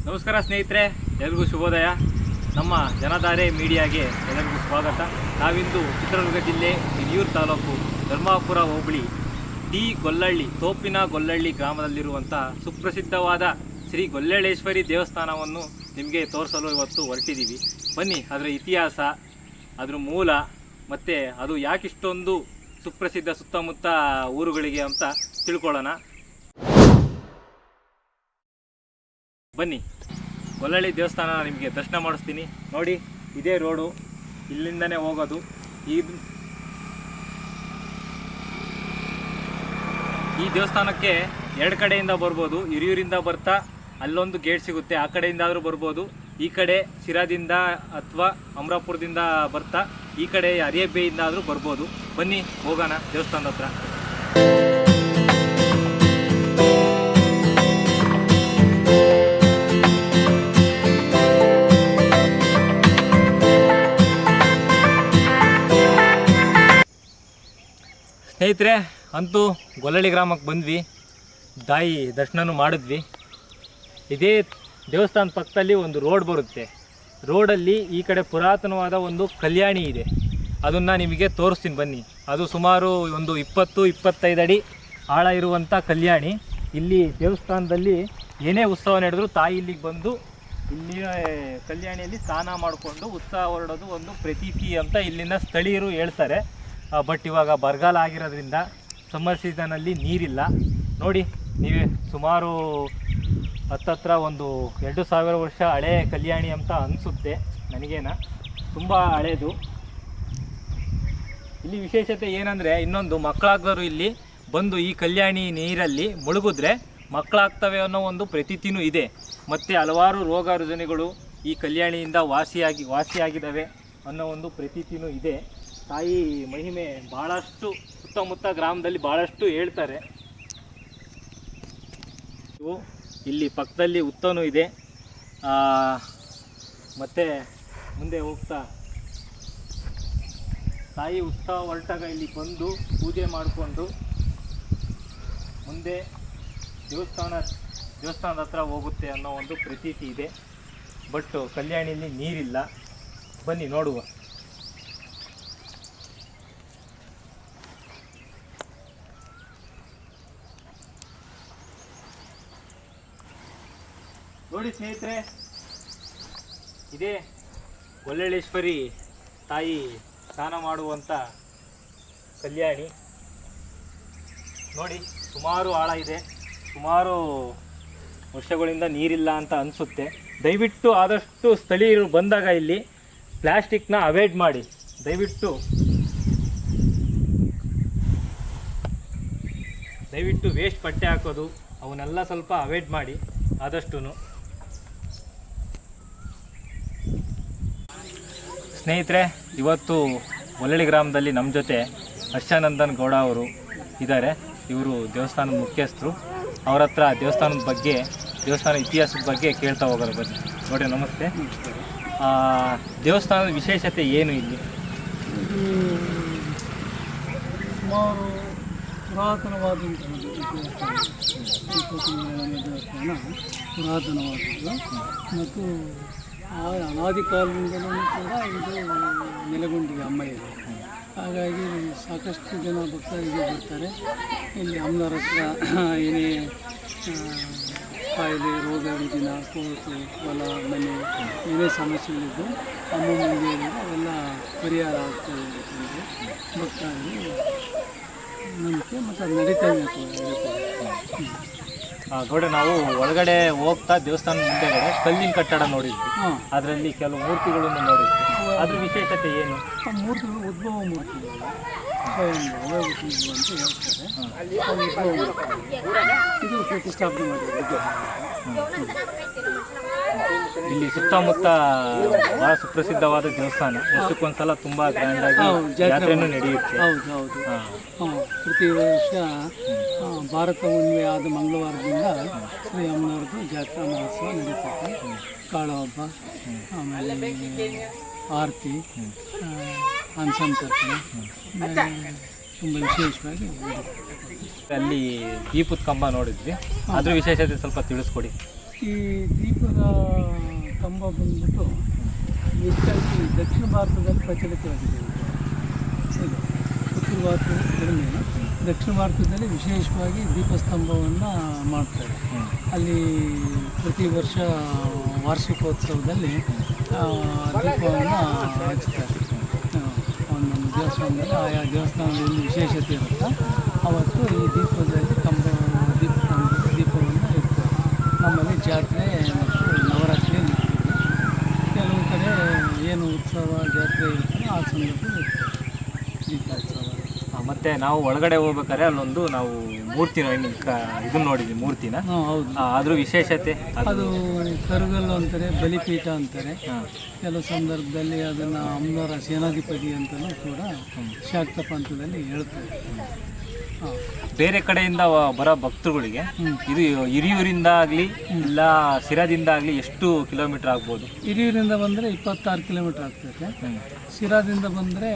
ನಮಸ್ಕಾರ ಸ್ನೇಹಿತರೆ, ಎಲ್ಲರಿಗೂ ಶುಭೋದಯ. ನಮ್ಮ ಜನಧಾರೆ ಮೀಡಿಯಾಗೆ ಎಲ್ಲರಿಗೂ ಸ್ವಾಗತ. ನಾವಿಂದು ಚಿತ್ರದುರ್ಗ ಜಿಲ್ಲೆ ಹಿರಿಯೂರು ತಾಲೂಕು ಧರ್ಮಾಪುರ ಹೋಬಳಿ ಗೊಲ್ಲಳ್ಳಿ ತೋಪಿನ ಗೊಲ್ಲಳ್ಳಿ ಗ್ರಾಮದಲ್ಲಿರುವಂಥ ಸುಪ್ರಸಿದ್ಧವಾದ ಶ್ರೀ ಗೊಲ್ಲಳ್ಳೇಶ್ವರಿ ದೇವಸ್ಥಾನವನ್ನು ನಿಮಗೆ ತೋರಿಸಲು ಇವತ್ತು ಹೊರಟಿದ್ದೀವಿ. ಬನ್ನಿ, ಅದರ ಇತಿಹಾಸ, ಅದರ ಮೂಲ ಮತ್ತು ಅದು ಯಾಕಿಷ್ಟೊಂದು ಸುಪ್ರಸಿದ್ಧ ಸುತ್ತಮುತ್ತ ಊರುಗಳಿಗೆ ಅಂತ ತಿಳ್ಕೊಳ್ಳೋಣ. ಬನ್ನಿ, ಗೊಲ್ಲಳ್ಳಿ ದೇವಸ್ಥಾನ ನಿಮಗೆ ದರ್ಶನ ಮಾಡಿಸ್ತೀನಿ. ನೋಡಿ, ಇದೇ ರೋಡು, ಇಲ್ಲಿಂದನೇ ಹೋಗೋದು. ಈ ದೇವಸ್ಥಾನಕ್ಕೆ ಎರಡು ಕಡೆಯಿಂದ ಬರ್ಬೋದು. ಹಿರಿಯೂರಿಂದ ಬರ್ತಾ ಅಲ್ಲೊಂದು ಗೇಟ್ ಸಿಗುತ್ತೆ, ಆ ಕಡೆಯಿಂದ ಆದರೂ ಬರ್ಬೋದು. ಈ ಕಡೆ ಶಿರಾದಿಂದ ಅಥವಾ ಅಮರಾಪುರದಿಂದ ಬರ್ತಾ ಈ ಕಡೆ ಅರಿಯಬ್ಬೆಯಿಂದ ಆದರೂ ಬರ್ಬೋದು. ಬನ್ನಿ, ಹೋಗೋಣ ದೇವಸ್ಥಾನದ ಹತ್ರ. ಸ್ನೇಹಿತರೆ, ಅಂತೂ ಗೊಲ್ಲಳ್ಳಿ ಗ್ರಾಮಕ್ಕೆ ಬಂದ್ವಿ, ತಾಯಿ ದರ್ಶನನೂ ಮಾಡಿದ್ವಿ. ಇದೇ ದೇವಸ್ಥಾನದ ಪಕ್ಕದಲ್ಲಿ ಒಂದು ರೋಡ್ ಬರುತ್ತೆ. ರೋಡಲ್ಲಿ ಈ ಕಡೆ ಪುರಾತನವಾದ ಒಂದು ಕಲ್ಯಾಣಿ ಇದೆ, ಅದನ್ನು ನಿಮಗೆ ತೋರಿಸ್ತೀನಿ ಬನ್ನಿ. ಅದು ಸುಮಾರು ಒಂದು 20-25 ಅಡಿ ಆಳ ಇರುವಂಥ ಕಲ್ಯಾಣಿ. ಇಲ್ಲಿ ದೇವಸ್ಥಾನದಲ್ಲಿ ಏನೇ ಉತ್ಸವ ನಡೆದರೂ ತಾಯಿ ಇಲ್ಲಿಗೆ ಬಂದು ಇಲ್ಲಿ ಕಲ್ಯಾಣಿಯಲ್ಲಿ ಸ್ನಾನ ಮಾಡಿಕೊಂಡು ಉತ್ಸವ ಹೊರಡೋದು ಒಂದು ಪ್ರತೀತಿ ಅಂತ ಇಲ್ಲಿನ ಸ್ಥಳೀಯರು ಹೇಳ್ತಾರೆ. ಬಟ್ ಇವಾಗ ಬರಗಾಲ ಆಗಿರೋದ್ರಿಂದ ಸಮ್ಮರ್ ಸೀಸನಲ್ಲಿ ನೀರಿಲ್ಲ. ನೋಡಿ ನೀವೇ, ಸುಮಾರು ಹತ್ತತ್ರ ಒಂದು 2000 ವರ್ಷ ಹಳೆ ಕಲ್ಯಾಣಿ ಅಂತ ಅನಿಸುತ್ತೆ ನನಗೇನ, ತುಂಬ ಹಳೇದು. ಇಲ್ಲಿ ವಿಶೇಷತೆ ಏನಂದರೆ, ಇನ್ನೊಂದು ಮಕ್ಕಳಾಗದವರು ಇಲ್ಲಿ ಬಂದು ಈ ಕಲ್ಯಾಣಿ ನೀರಲ್ಲಿ ಮುಳುಗಿದ್ರೆ ಮಕ್ಕಳಾಗ್ತವೆ ಅನ್ನೋ ಒಂದು ಪ್ರತೀತಿನೂ ಇದೆ. ಮತ್ತು ಹಲವಾರು ರೋಗ ರುಜಿನಗಳು ಈ ಕಲ್ಯಾಣಿಯಿಂದ ವಾಸಿಯಾಗಿದ್ದಾವೆ ಅನ್ನೋ ಒಂದು ಪ್ರತೀತಿನೂ ಇದೆ. ತಾಯಿ ಮಹಿಮೆ ಭಾಳಷ್ಟು ಸುತ್ತಮುತ್ತ ಗ್ರಾಮದಲ್ಲಿ ಭಾಳಷ್ಟು ಹೇಳ್ತಾರೆ. ಇಲ್ಲಿ ಪಕ್ಕದಲ್ಲಿ ಉತ್ತನೂ ಇದೆ. ಮತ್ತು ಮುಂದೆ ಹೋಗ್ತಾ ತಾಯಿ ಉತ್ಸವ ಹೊರಟಾಗ ಇಲ್ಲಿ ಬಂದು ಪೂಜೆ ಮಾಡಿಕೊಂಡು ಮುಂದೆ ದೇವಸ್ಥಾನದ ಹತ್ರ ಹೋಗುತ್ತೆ ಅನ್ನೋ ಒಂದು ಪ್ರತೀತಿ ಇದೆ. ಬಟ್ ಕಲ್ಯಾಣಿಯಲ್ಲಿ ನೀರಿಲ್ಲ. ಬನ್ನಿ ನೋಡುವ. ನೋಡಿ ಸ್ನೇಹಿತರೆ, ಇದೇ ಗೊಲ್ಲಳ್ಳೇಶ್ವರಿ ತಾಯಿ ಸ್ನಾನ ಮಾಡುವಂಥ ಕಲ್ಯಾಣಿ. ನೋಡಿ, ಸುಮಾರು ಆಳ ಇದೆ, ಸುಮಾರು ವರ್ಷಗಳಿಂದ ನೀರಿಲ್ಲ ಅಂತ ಅನಿಸುತ್ತೆ. ದಯವಿಟ್ಟು ಆದಷ್ಟು ಸ್ಥಳೀಯರು ಬಂದಾಗ ಇಲ್ಲಿ ಪ್ಲ್ಯಾಸ್ಟಿಕ್ನ ಅವಾಯ್ಡ್ ಮಾಡಿ. ದಯವಿಟ್ಟು ವೇಸ್ಟ್ ಬಟ್ಟೆ ಹಾಕೋದು ಅವನ್ನೆಲ್ಲ ಸ್ವಲ್ಪ ಅವಾಯ್ಡ್ ಮಾಡಿ ಆದಷ್ಟು. ಸ್ನೇಹಿತರೆ, ಇವತ್ತು ಗೊಲ್ಲಳ್ಳಿ ಗ್ರಾಮದಲ್ಲಿ ನಮ್ಮ ಜೊತೆ ಹರ್ಷಾನಂದನ್ ಗೌಡ ಅವರು ಇದ್ದಾರೆ. ಇವರು ದೇವಸ್ಥಾನದ ಮುಖ್ಯಸ್ಥರು. ಅವ್ರ ಹತ್ರ ದೇವಸ್ಥಾನ ಇತಿಹಾಸದ ಬಗ್ಗೆ ಕೇಳ್ತಾ ಹೋಗೋದು ಬನ್ನಿ. ನೋಡಿ, ನಮಸ್ತೆ. ದೇವಸ್ಥಾನದ ವಿಶೇಷತೆ ಏನು ಇಲ್ಲಿ? ಸುಮಾರು ಪುರಾತನವಾದಂಥ ದೇವಸ್ಥಾನ ಪುರಾತನವಾದದ್ದು ಮತ್ತು ಅನಾದಿ ಕಾಲದಿಂದಲೂ ಕೂಡ ಇದು ನೆಲೆಗೊಂಡಿದೆ ಅಮ್ಮಯ್ಯರು. ಹಾಗಾಗಿ ಸಾಕಷ್ಟು ಜನ ಭಕ್ತರಿಗೆ ಬರ್ತಾರೆ. ಇಲ್ಲಿ ಅಮ್ಮನವ್ರ ಹತ್ರ ಏನೇ ಕಾಯಿಲೆ, ರೋಗ ರುಜಿನ, ಕೋರ್ಟು, ಹೊಲ ಮನೆ ಏನೇ ಸಮಸ್ಯೆಗಳಿದ್ದು ಅಮ್ಮ ಮುಂದೆ ಅವೆಲ್ಲ ಪರಿಹಾರ ಆಗ್ತದೆ ಅಂತಂದರೆ ಭಕ್ತರಿಗೆ ನಂಬಿಕೆ ಮತ್ತು ಅದು ನಡೀತಾ ಇರುತ್ತೆ. ಗೌಡ, ನಾವು ಒಳಗಡೆ ಹೋಗ್ತಾ ದೇವಸ್ಥಾನ ಮುಂದೆಗಡೆ ಕಲ್ಲಿನ ಕಟ್ಟಡ ನೋಡಿದ್ವಿ. ಅದರಲ್ಲಿ ಕೆಲವು ಮೂರ್ತಿಗಳನ್ನು ನೋಡಿದ್ವಿ. ಅದ್ರ ವಿಶೇಷತೆ ಏನು? ಆ ಮೂರ್ತಿಗಳು ಉದ್ಭವ ಮೂರ್ತಿಗಳು ಅಂತ ಹೇಳ್ತಾರೆ. ಇದು ಪ್ರತಿಷ್ಠಾಪನೆ ಮಾಡಿದೆ. ಇಲ್ಲಿ ಸುತ್ತಮುತ್ತ ಬಹಳ ಸುಪ್ರಸಿದ್ಧವಾದ ದೇವಸ್ಥಾನ. ವರ್ಷಕ್ಕೊಂದ್ಸಲ ತುಂಬ ಗ್ರ್ಯಾಂಡಾಗಿ ಜಾತ್ರೆನೂ ನಡೆಯುತ್ತೆ. ಹೌದು. ಪ್ರತಿ ವರ್ಷ ಭಾರತ ಹುಣ್ಣಿಮೆ ಆದ ಮಂಗಳವಾರದಿಂದ ಶ್ರೀ ಅಮ್ಮನವ್ರದ್ದು ಜಾತ್ರಾ ಮಹೋತ್ಸವ ನಡೀತೈತೆ. ಕಾಳು ಹಬ್ಬ, ಆಮೇಲೆ ಆರತಿ, ಅನ್ಸಂತರ್ಪಣೆ ತುಂಬ ವಿಶೇಷವಾಗಿ ಅಲ್ಲಿ ದೀಪದ ಕಂಬ ನೋಡಿದ್ವಿ. ಅದ್ರ ವಿಶೇಷತೆ ಸ್ವಲ್ಪ ತಿಳಿಸ್ಕೊಡಿ. ಈ ದೀಪದ ಕಂಬ ಬಂದ್ಬಿಟ್ಟು ಹೆಚ್ಚಾಗಿ ದಕ್ಷಿಣ ಭಾರತದಲ್ಲಿ ಪ್ರಚಲಿತವಾಗಿದೆ. ಇದು ಉತ್ತರ ಭಾರತದಲ್ಲಿ ಕಡಿಮೆ, ದಕ್ಷಿಣ ಭಾರತದಲ್ಲಿ ವಿಶೇಷವಾಗಿ ದೀಪಸ್ತಂಭವನ್ನು ಮಾಡ್ತಾರೆ. ಅಲ್ಲಿ ಪ್ರತಿ ವರ್ಷ ವಾರ್ಷಿಕೋತ್ಸವದಲ್ಲಿ ದೀಪವನ್ನು ಹಚ್ತಾರೆ. ಒಂದೊಂದು ದೇವಸ್ಥಾನದಲ್ಲಿ ಆಯಾ ದೇವಸ್ಥಾನದಲ್ಲಿ ವಿಶೇಷತೆ ಇರುತ್ತೆ. ಅವತ್ತು ಈ ದೀಪದಲ್ಲಿ ದೀಪವನ್ನು ಇಡ್ತಾರೆ. ನಮ್ಮಲ್ಲಿ ಜಾತ್ರೆ ಮತ್ತು ನವರಾತ್ರಿ ಇರ್ತೀವಿ. ಕೆಲವು ಕಡೆ ಏನು ಉತ್ಸವ ಜಾತ್ರೆ ಇರ್ತದೆ ಆ ಸಂದರ್ಭದಲ್ಲಿ ಇರ್ತದೆ ದೀಪೋತ್ಸವ. ಮತ್ತು ನಾವು ಒಳಗಡೆ ಹೋಗ್ಬೇಕಾದ್ರೆ ಅಲ್ಲೊಂದು ನಾವು ಮೂರ್ತಿನ ಇದನ್ನು ನೋಡಿದ್ವಿ, ಮೂರ್ತಿನ. ಹೌದು, ಅದ್ರ ವಿಶೇಷತೆ ಅದು ಕರುಗಲ್ಲು ಅಂತಾರೆ, ಬಲಿಪೀಠ ಅಂತಾರೆ. ಕೆಲವು ಸಂದರ್ಭದಲ್ಲಿ ಅದನ್ನು ಅಮ್ಮನವರ ಸೇನಾಧಿಪತಿ ಅಂತಲೂ ಕೂಡ ಶಾಕ್ತ ಪಂಥದಲ್ಲಿ ಹೇಳ್ತಾರೆ. ಬೇರೆ ಕಡೆಯಿಂದ ಬರೋ ಭಕ್ತರುಗಳಿಗೆ ಇದು ಹಿರಿಯೂರಿಂದ ಆಗಲಿ ಇಲ್ಲ ಶಿರಾದಿಂದ ಆಗಲಿ ಎಷ್ಟು ಕಿಲೋಮೀಟರ್ ಆಗ್ಬೋದು? ಹಿರಿಯೂರಿಂದ ಬಂದರೆ 26 ಕಿಲೋಮೀಟ್ರ್ ಆಗ್ತೈತೆ. ಶಿರಾದಿಂದ ಬಂದರೆ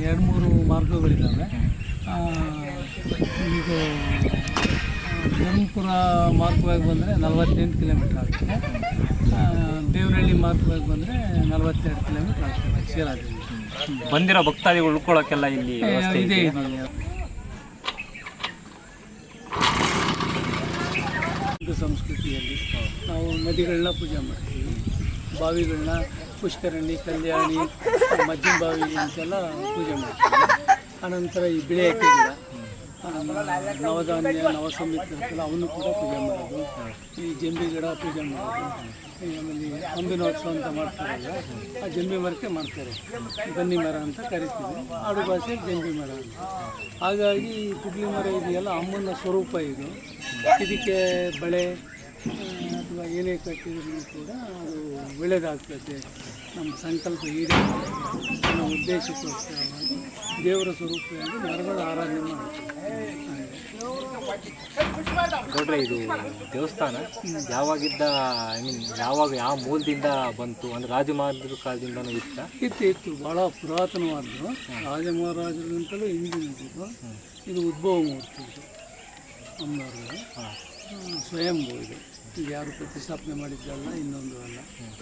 2-3 ಮಾರ್ಗಗಳಿದ್ದಾವೆ. ಇದು ಧರ್ಮಪುರ ಮಾರ್ಗವಾಗಿ ಬಂದರೆ 48 ಕಿಲೋಮೀಟ್ರ್ ಆಗ್ತದೆ. ದೇವನಹಳ್ಳಿ ಮಾರ್ಗವಾಗಿ ಬಂದರೆ 42 ಕಿಲೋಮೀಟ್ರ್ ಆಗ್ತದೆ ಶಿರಾದಿಂದ. ಬಂದಿರೋ ಭಕ್ತಾದಿಗಳು ಉಳ್ಕೊಳ್ಳೋಕ್ಕೆಲ್ಲ ಇಲ್ಲಿ ಇದೆ. ಸಂಸ್ಕೃತಿಯಲ್ಲಿ ನಾವು ನದಿಗಳನ್ನ ಪೂಜೆ ಮಾಡ್ತೀವಿ, ಬಾವಿಗಳನ್ನ ಪುಷ್ಕರಣಿ, ಕಲ್ಯಾಣಿ, ಮಜ್ಜಿನ ಬಾವಿ ಅಂತೆಲ್ಲ ಪೂಜೆ ಮಾಡ್ತೀವಿ. ಆನಂತರ ಈ ಬಿಳೆಯಕ್ಕೆ ಗಿಡ, ನವಧಾನ್ಯ ನವಸಂಹಿತೆ ಅಂತೆಲ್ಲ ಅವನ್ನು ಕೂಡ ಪೂಜೆ ಮಾಡೋದು. ಈ ಜಂಬಿ ಗಿಡ ಪೂಜೆ ಮಾಡೋದು. ಆಮೇಲೆ ಅಂಬಿನೋತ್ಸವ ಅಂತ ಮಾಡ್ತಾರಲ್ಲ, ಆ ಜಂಬಿ ಮರಕ್ಕೆ ಮಾಡ್ತಾರೆ. ಬನ್ನಿ ಮರ ಅಂತ ಕರಿತೀವಿ, ಆಡು ಭಾಷೆ ಜಂಬಿ ಮರ ಅಂತ. ಹಾಗಾಗಿ ಪುಡ್ಲಿ ಮರ ಇದೆಯಲ್ಲ ಅಮ್ಮನ ಸ್ವರೂಪ ಇದು. ಇದಕ್ಕೆ ಬಳೆ ಅಥವಾ ಏನೇ ಕಟ್ಟಿದ್ರು ಕೂಡ ಅದು ಒಳ್ಳೆಯದಾಗ್ತದೆ. ನಮ್ಮ ಸಂಕಲ್ಪ ಈಡೇರುತ್ತೆ. ನಮ್ಮ ಉದ್ದೇಶಕ್ಕೋಸ್ಕರವಾಗಿ ದೇವರ ಸ್ವರೂಪವಾಗಿ ಮರಗಳ ಆರಾಧನೆ ಮಾಡ್ತೀವಿ. ನೋಡ್ರೆ ಇದು ದೇವಸ್ಥಾನ ಯಾವಾಗಿದ್ದ ಯಾವ ಮೂಲದಿಂದ ಬಂತು ಅಂದ್ರೆ ರಾಜಮಹಾರಾಜರ ಕಾಲದಿಂದನೂ ಇತ್ತು. ಭಾಳ ಪುರಾತನವಾದ್ದು. ರಾಜ ಮಹಾರಾಜರಿಗಿಂತಲೂ ಹಿಂದಿನದು. ಇದು ಉದ್ಭವ ಮೂರ್ತಿ. ಇದು ಅಮ್ಮನವ್ರಿಗೆ ಸ್ವಯಂಭೂ. ಇದು ಯಾರು ಪ್ರತಿಷ್ಠಾಪನೆ ಮಾಡಿದ್ದಲ್ಲ, ಇನ್ನೊಂದು ಅಲ್ಲ.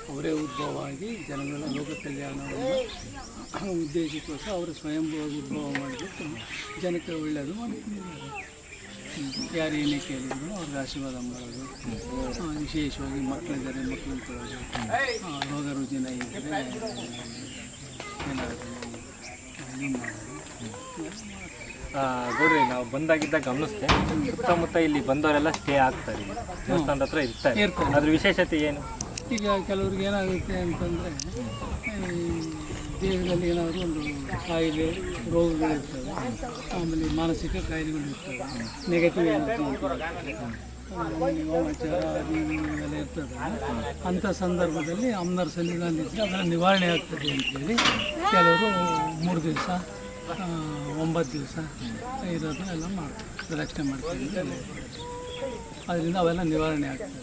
ಅವರೇ ಉದ್ಭವ ಆಗಿ ಜನಗಳ ಲೋಕ ಕಲ್ಯಾಣವನ್ನು ಉದ್ದೇಶಕ್ಕೋಸ್ಕರ ಅವರು ಸ್ವಯಂಭೂವಾಗಿ ಉದ್ಭವ ಮಾಡಿಬಿಟ್ಟು ಜನಕ್ಕೆ ಒಳ್ಳೆಯದು ಮಾಡ್ಕೊಂಡಿದ್ದಾರೆ. ಯಾರು ಏನೇ ಕೇಳಿದ್ರು ಅವ್ರಿಗೆ ಆಶೀರ್ವಾದ ಮಾಡೋದು. ವಿಶೇಷವಾಗಿ ಮಕ್ಕಳಿದ್ದಾರೆ, ಮಕ್ಕಳನ್ನ ತೊಳೋದು. ರೋಗ ರುಜಿನ ಇದ್ದರೆ ಏನಾದರೂ ಇದು ಮಾಡೋದು. ನೋಡ್ರಿ, ನಾವು ಬಂದಾಗಿದ್ದ ಗಮನಿಸ್ತೆ ಸುತ್ತಮುತ್ತ ಇಲ್ಲಿ ಬಂದವರೆಲ್ಲ ಸ್ಟೇ ಆಗ್ತಾರೆ, ದೇವಸ್ಥಾನದ ಹತ್ರ ಇರ್ತಾರೆ. ಅದ್ರ ವಿಶೇಷತೆ ಏನು? ಈಗ ಕೆಲವ್ರಿಗೆ ಏನಾಗುತ್ತೆ ಅಂತಂದರೆ, ದೇಹದಲ್ಲಿ ಏನಾದರೂ ಒಂದು ಕಾಯಿಲೆ ರೋಗಗಳಿರ್ತವೆ, ಆಮೇಲೆ ಮಾನಸಿಕ ಕಾಯಿಲೆಗಳು ಇರ್ತವೆ, ನೆಗೆಟಿವ್ ವಾಮಾಚಾರ ಅದೆಲ್ಲ ಇರ್ತದೆ. ಅಂಥ ಸಂದರ್ಭದಲ್ಲಿ ಅಮ್ಮನವ್ರ ಸನ್ನಿಧಾನ ಇದ್ದರೆ ಅದರ ನಿವಾರಣೆ ಆಗ್ತದೆ ಅಂತೇಳಿ ಕೆಲವರು 3 ದಿವಸ 9 ದಿವಸ ಇರೋದು ಎಲ್ಲ ಮಾಡ್ತಾರೆ, ರಕ್ಷಣೆ ಮಾಡ್ತೀವಿ. ಅದರಿಂದ ಅವೆಲ್ಲ ನಿವಾರಣೆ ಆಗ್ತದೆ.